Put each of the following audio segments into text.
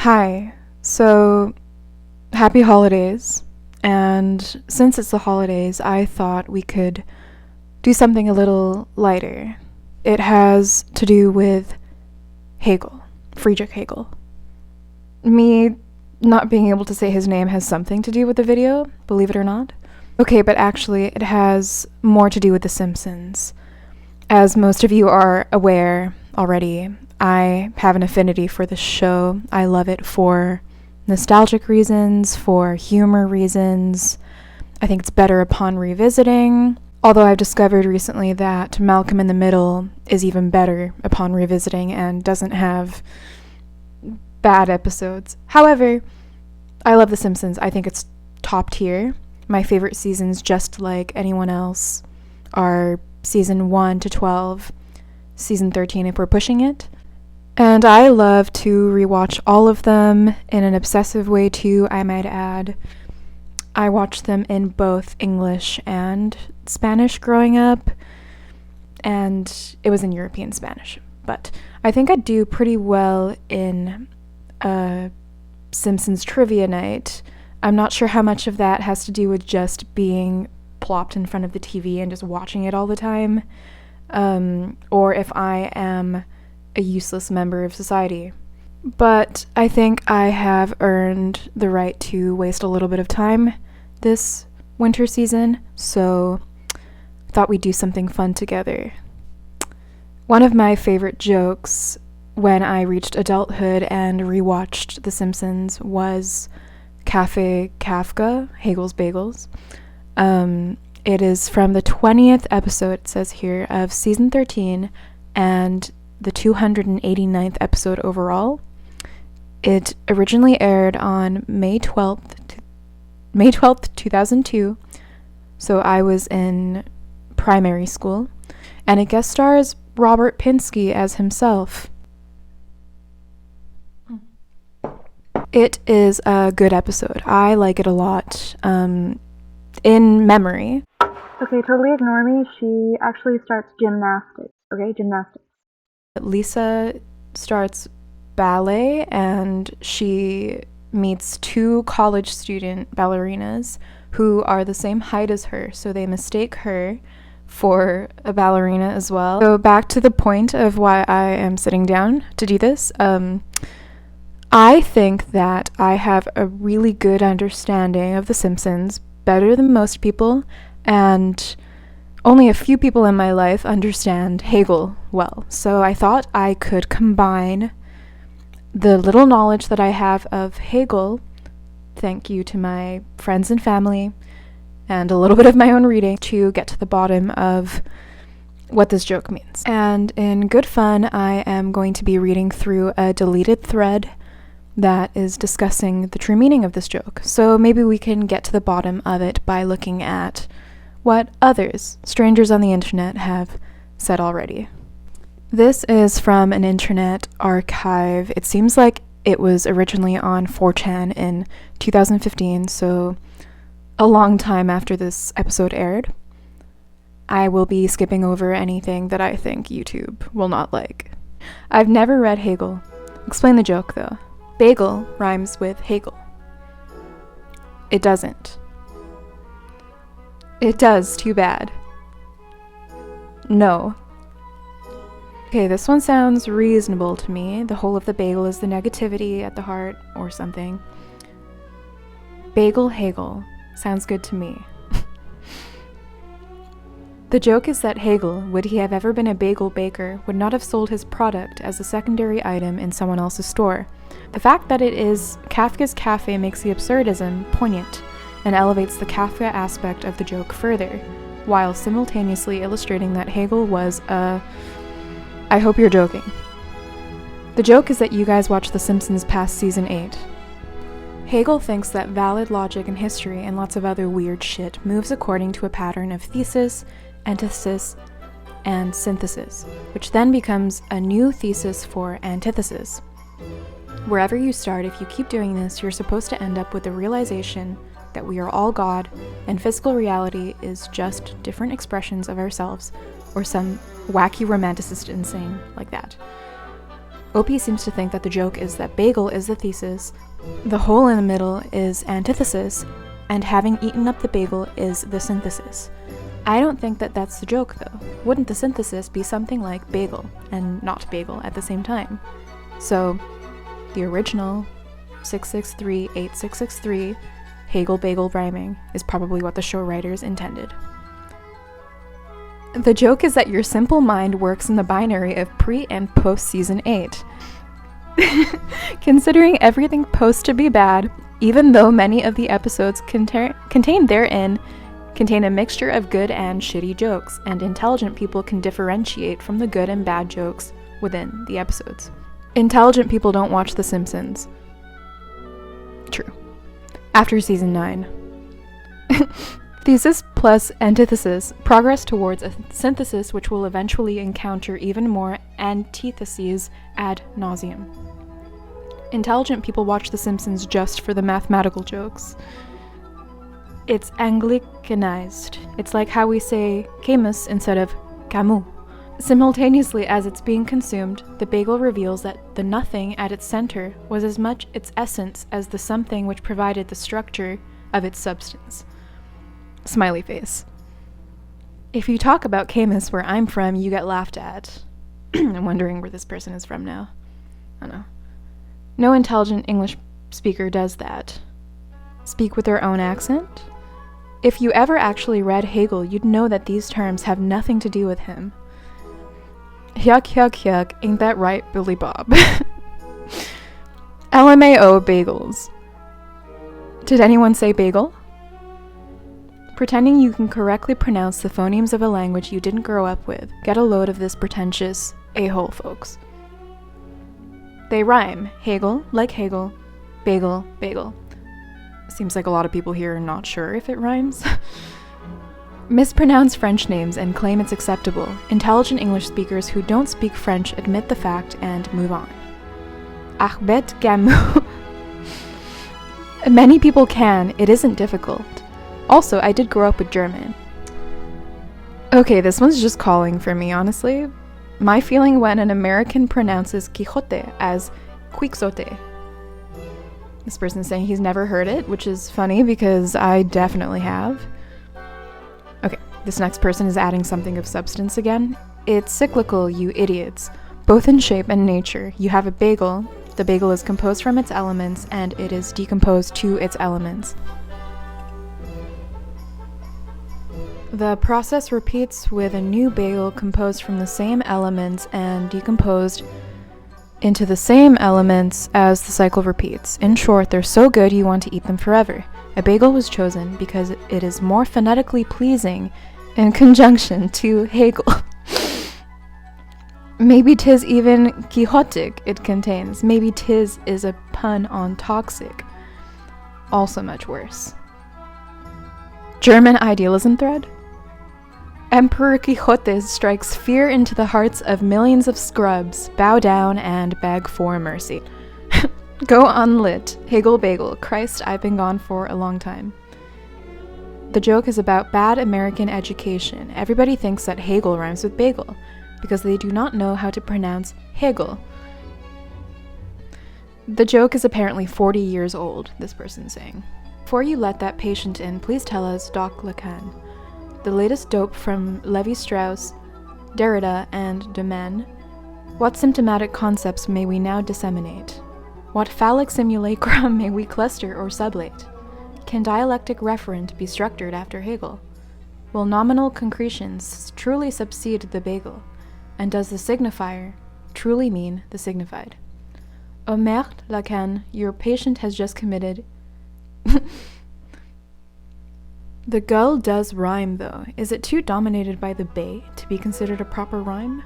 Hi. So, happy holidays. And since it's the holidays, I thought we could do something a little lighter. It has to do with Hegel, Friedrich Hegel. Me not being able to say his name has something to do with the video, believe it or not. Okay, but actually, it has more to do with The Simpsons. As most of you are aware already, I have an affinity for this show. I love it for nostalgic reasons, for humor reasons. I think it's better upon revisiting. Although I've discovered recently that Malcolm in the Middle is even better upon revisiting and doesn't have bad episodes. However, I love The Simpsons. I think it's top tier. My favorite seasons, just like anyone else, are season 1 to 12, season 13 if we're pushing it. And I love to rewatch all of them in an obsessive way too, I might add. I watched them in both English and Spanish growing up, and it was in European Spanish. But I think I'd do pretty well in a Simpsons trivia night. I'm not sure how much of that has to do with just being plopped in front of the TV and just watching it all the time, or if I am a useless member of society. But I think I have earned the right to waste a little bit of time this winter season, so thought we'd do something fun together. One of my favorite jokes when I reached adulthood and rewatched The Simpsons was Cafe Kafka, Hegel's Bagels. It is from the 20th episode, it says here, of season 13, and the 289th episode overall. It originally aired on May 12th, 2002, so I was in primary school, and it guest stars Robert Pinsky as himself. It is a good episode. I like it a lot. In memory. Okay, totally ignore me. She actually starts gymnastics. Okay, gymnastics. Lisa starts ballet, and she meets two college student ballerinas who are the same height as her, so they mistake her for a ballerina as well. So back to the point of why I am sitting down to do this. I think that I have a really good understanding of The Simpsons, better than most people, and only a few people in my life understand Hegel well. So I thought I could combine the little knowledge that I have of Hegel, thank you to my friends and family, and a little bit of my own reading, to get to the bottom of what this joke means. And in good fun, I am going to be reading through a deleted thread that is discussing the true meaning of this joke. So maybe we can get to the bottom of it by looking at what others, strangers on the internet, have said already. This is from an internet archive. It seems like it was originally on 4chan in 2015, so a long time after this episode aired. I will be skipping over anything that I think YouTube will not like. I've never read Hegel. Explain the joke, though. Bagel rhymes with Hegel. It doesn't. It does, too bad. No. Okay, this one sounds reasonable to me. The whole of the bagel is the negativity at the heart, or something. Bagel Hegel. Sounds good to me. The joke is that Hegel, would he have ever been a bagel baker, would not have sold his product as a secondary item in someone else's store. The fact that it is Kafka's cafe makes the absurdism poignant and elevates the Kafka aspect of the joke further, while simultaneously illustrating that Hegel was I hope you're joking. The joke is that you guys watch The Simpsons past season 8. Hegel thinks that valid logic in history and lots of other weird shit moves according to a pattern of thesis, antithesis, and synthesis, which then becomes a new thesis for antithesis. Wherever you start, if you keep doing this, you're supposed to end up with the realization that we are all God, and physical reality is just different expressions of ourselves, or some wacky romanticist insane like that. OP seems to think that the joke is that bagel is the thesis, the hole in the middle is antithesis, and having eaten up the bagel is the synthesis. I don't think that that's the joke, though. Wouldn't the synthesis be something like bagel and not bagel at the same time? So, the original 663-8663 Hegel-bagel rhyming is probably what the show writers intended. The joke is that your simple mind works in the binary of pre- and post-season 8. Considering everything post to be bad, even though many of the episodes contained therein contain a mixture of good and shitty jokes, and intelligent people can differentiate from the good and bad jokes within the episodes. Intelligent people don't watch The Simpsons. True. After season 9. Thesis plus antithesis progress towards a synthesis which will eventually encounter even more antitheses ad nauseum. Intelligent people watch The Simpsons just for the mathematical jokes. It's Anglicanized. It's like how we say Camus instead of Camus. Simultaneously as it's being consumed, the bagel reveals that the nothing at its center was as much its essence as the something which provided the structure of its substance. Smiley face. If you talk about Camus where I'm from, you get laughed at. I'm wondering where this person is from now. I don't know. No intelligent English speaker does that. Speak with their own accent? If you ever actually read Hegel, you'd know that these terms have nothing to do with him. Yuck, yuck, yuck, ain't that right, Billy Bob? LMAO bagels. Did anyone say bagel? Pretending you can correctly pronounce the phonemes of a language you didn't grow up with. Get a load of this pretentious a-hole, folks. They rhyme. Hegel, like Hegel. Bagel, bagel. Seems like a lot of people here are not sure if it rhymes. Mispronounce French names and claim it's acceptable. Intelligent English speakers who don't speak French admit the fact and move on. Arbeit Gamu. Many people can. It isn't difficult. Also, I did grow up with German. Okay, this one's just calling for me, honestly. My feeling when an American pronounces Quixote as Quixote. This person's saying he's never heard it, which is funny because I definitely have. Okay, this next person is adding something of substance again. It's cyclical, you idiots. Both in shape and nature. You have a bagel. The bagel is composed from its elements, and it is decomposed to its elements. The process repeats with a new bagel composed from the same elements and decomposed into the same elements as the cycle repeats. In short, they're so good you want to eat them forever. A bagel was chosen because it is more phonetically pleasing in conjunction to Hegel. Maybe 'tis even quixotic it contains. Maybe 'tis is a pun on toxic. Also much worse. German idealism thread? Emperor Quixote strikes fear into the hearts of millions of scrubs. Bow down and beg for mercy. Go unlit. Hegel bagel. Christ, I've been gone for a long time. The joke is about bad American education. Everybody thinks that Hegel rhymes with bagel because they do not know how to pronounce Hegel. The joke is apparently 40 years old, this person's saying. Before you let that patient in, please tell us, Doc Lacan. The latest dope from Levi-Strauss, Derrida, and Domaine. What symptomatic concepts may we now disseminate? What phallic simulacra may we cluster or sublate? Can dialectic referent be structured after Hegel? Will nominal concretions truly subsede the bagel? And does the signifier truly mean the signified? Oh merde, Lacan, your patient has just committed... The gull does rhyme, though. Is it too dominated by the bay to be considered a proper rhyme?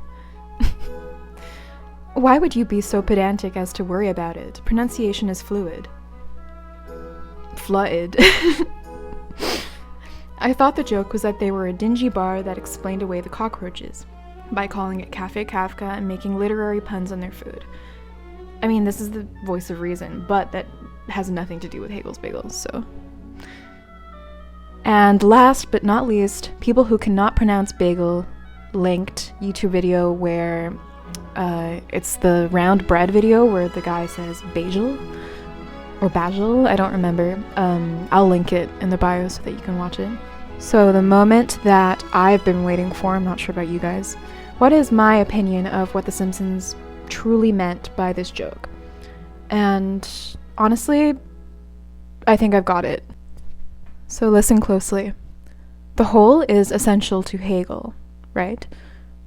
Why would you be so pedantic as to worry about it? Pronunciation is fluid. Fluid. I thought the joke was that they were a dingy bar that explained away the cockroaches by calling it Café Kafka and making literary puns on their food. I mean, this is the voice of reason, but that has nothing to do with Hegel's bagels, so... And last but not least, people who cannot pronounce bagel linked YouTube video where It's the round bread video where the guy says basil or basil, I don't remember. I'll link it in the bio so that you can watch it. So the moment that I've been waiting for, I'm not sure about you guys. What is my opinion of what The Simpsons truly meant by this joke? And honestly, I think I've got it. So listen closely. The whole is essential to Hegel, right?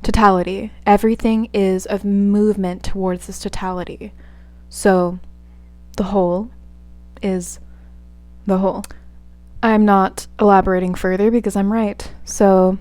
Totality. Everything is of movement towards this totality. So the whole is the whole. I'm not elaborating further because I'm right. So